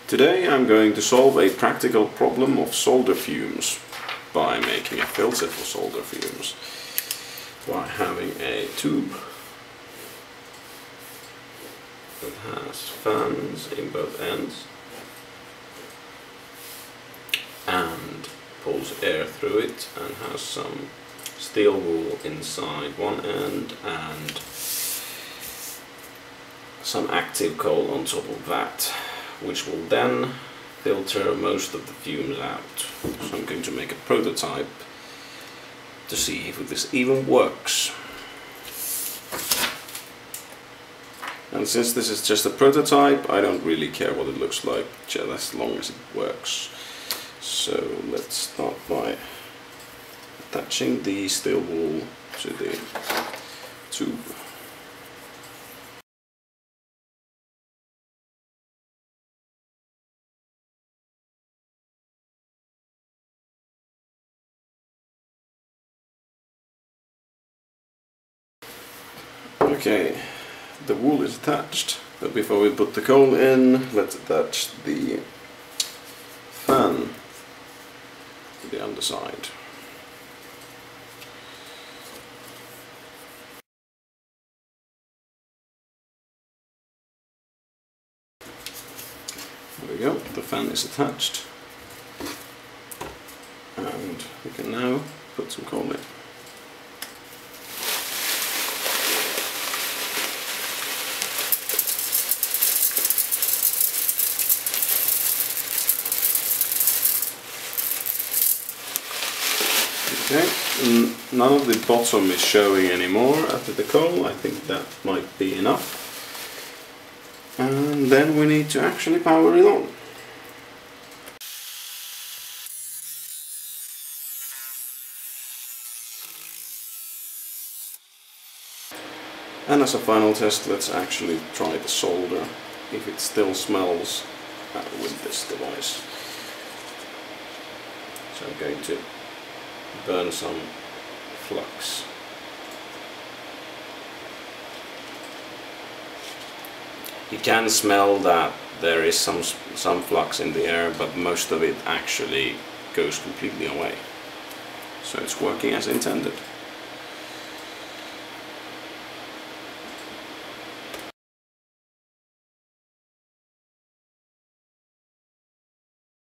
Today I'm going to solve a practical problem of solder fumes by making a filter for solder fumes by having a tube that has fans in both ends and pulls air through it and has some steel wool inside one end and some active coal on top of that, which will then filter most of the fumes out. So I'm going to make a prototype to see if this even works. And since this is just a prototype, I don't really care what it looks like, just as long as it works. So let's start by attaching the steel wool to the tube. Okay, the wool is attached, but before we put the coal in, let's attach the fan to the underside. There we go, the fan is attached, and we can now put some coal in. Okay, none of the bottom is showing anymore after the coal. I think that might be enough. And then we need to actually power it on. And as a final test, let's actually try the solder, if it still smells with this device. So I'm going to burn some flux. You can smell that there is some flux in the air, but most of it actually goes completely away. So it's working as intended.